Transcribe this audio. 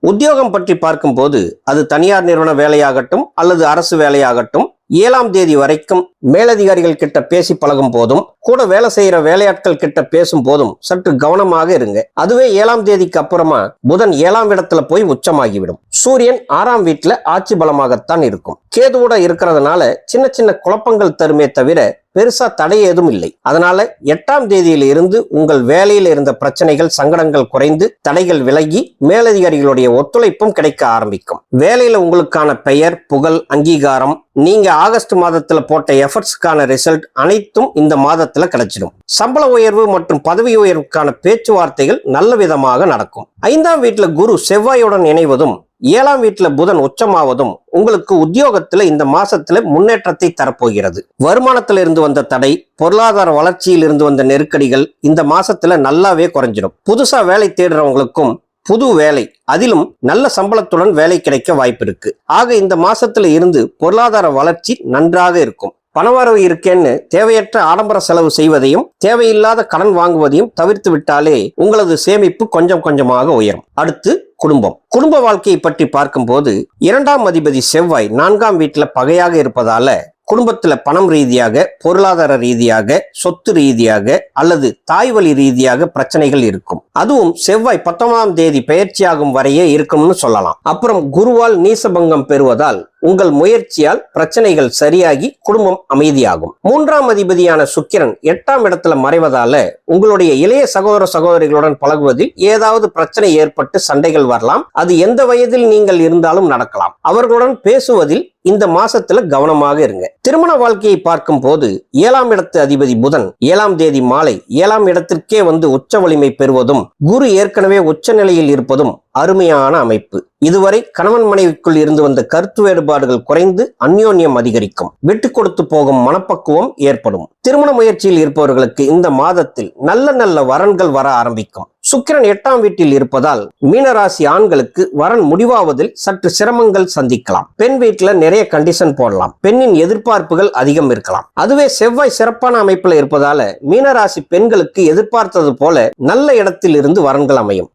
உத்தியோகம் பற்றி பார்க்கும்போது அது தனியார் நிறுவன வேலையாகட்டும் அல்லது அரசு வேலையாகட்டும் 7ஆம் தேதி வரைக்கும் மேலதிகாரிகள் கிட்ட பேசி பழகும் போதும் கூட வேலை செய்யற வேலையாட்கள் கிட்ட பேசும் போதும் சற்று கவனமாக இருங்க. அதுவே 7ஆம் தேதிக்கு அப்புறமா புதன் 7ஆம் இடத்துல போய் உச்சமாகிவிடும். சூரியன் 6ஆம் வீட்டுல ஆட்சி பலமாகத்தான் இருக்கும். கேதுவோட இருக்கிறதுனால சின்ன சின்ன குழப்பங்கள் தருமே தவிர பெருசா தடை ஏதும் இல்லை. அதனால 8ஆம் தேதியில இருந்து உங்கள் வேலையில இருந்த பிரச்சனைகள் சங்கடங்கள் குறைந்து தடைகள் விலகி மேலதிகாரிகளுடைய ஒத்துழைப்பும் கிடைக்க ஆரம்பிக்கும். வேலையில உங்களுக்கான பெயர் புகழ் அங்கீகாரம் நீங்க ஆகஸ்ட் மாதத்துல போட்ட எஃபர்ட்ஸ்க்கான ரிசல்ட் அனைத்தும் இந்த மாதத்துல கிடைச்சிடும். சம்பள உயர்வு மற்றும் பதவி உயர்வுக்கான பேச்சுவார்த்தைகள் நல்ல விதமாக நடக்கும். 5ஆம் வீட்டுல குரு செவ்வாயுடன் இணைவதும் 7ஆம் வீட்டுல புதன் உச்சமாவதும் உங்களுக்கு உத்தியோகத்துல இந்த மாசத்துல முன்னேற்றத்தை தரப்போகிறது. வருமானத்துல இருந்து வந்த தடை, பொருளாதார வளர்ச்சியில் இருந்து வந்த நெருக்கடிகள் இந்த மாசத்துல நல்லாவே குறைஞ்சிடும். புதுசா வேலை தேடுறவங்களுக்கும் புது வேலை, அதிலும் நல்ல சம்பளத்துடன் வேலை கிடைக்க வாய்ப்பு இருக்கு. ஆக இந்த மாசத்துல இருந்து பொருளாதார வளர்ச்சி நன்றாக இருக்கும். பணவரவு இருக்கேன்னு தேவையற்ற ஆடம்பர செலவு செய்வதையும் தேவையில்லாத கடன் வாங்குவதையும் தவிர்த்து விட்டாலே உங்களது சேமிப்பு கொஞ்சம் கொஞ்சமாக உயரும். அடுத்து குடும்ப வாழ்க்கையை பற்றி பார்க்கும்போது 2ஆம் அதிபதி செவ்வாய் 4ஆம் வீட்டுல பகையாக இருப்பதால குடும்பத்துல பணம் ரீதியாக, பொருளாதார ரீதியாக, சொத்து ரீதியாக அல்லது தாய்வழி ரீதியாக பிரச்சனைகள் இருக்கும். அதுவும் செவ்வாய் 19ஆம் தேதி பெயர்ச்சியாகும் வரையே இருக்கும்னு சொல்லலாம். அப்புறம் குருவால் நீசபங்கம் பெறுவதால் உங்கள் முயற்சியால் பிரச்சனைகள் சரியாகி குடும்பம் அமைதியாகும். 3ஆம் அதிபதியான சுக்கிரன் 8ஆம் இடத்துல மறைவதால உங்களுடைய இளைய சகோதர சகோதரிகளுடன் பழகுவதில் ஏதாவது பிரச்சனை ஏற்பட்டு சண்டைகள் வரலாம். அது எந்த வயதில் நீங்கள் இருந்தாலும் நடக்கலாம். அவர்களுடன் பேசுவதில் இந்த மாசத்துல கவனமாக இருங்க. திருமண வாழ்க்கையை பார்க்கும் போது 7ஆம் இடத்து அதிபதி புதன் 7ஆம் தேதி மாலை 7ஆம் இடத்திற்கே வந்து உச்ச வலிமை பெறுவதும் குரு ஏற்கனவே உச்ச நிலையில் இருப்பதும் அருமையான அமைப்பு. இதுவரை கணவன் மனைவிக்குள் இருந்து வந்த கருத்து வேறுபாடுகள் குறைந்து அந்யோன்யம் அதிகரிக்கும். விட்டு கொடுத்து போகும் மனப்பக்குவம் ஏற்படும். திருமண முயற்சியில் இருப்பவர்களுக்கு இந்த மாதத்தில் நல்ல நல்ல வரன்கள் வர ஆரம்பிக்கும். சுக்கிரன் 8ஆம் வீட்டில் இருப்பதால் மீனராசி ஆண்களுக்கு வரன் முடிவாவதில் சற்று சிரமங்கள் சந்திக்கலாம். பெண் வீட்டுல நிறைய கண்டிஷன் போடலாம். பெண்ணின் எதிர்பார்ப்புகள் அதிகம் இருக்கலாம். அதுவே செவ்வாய் சிறப்பான அமைப்புல இருப்பதால மீனராசி பெண்களுக்கு எதிர்பார்த்தது போல நல்ல இடத்தில் இருந்து வரன்கள் அமையும்.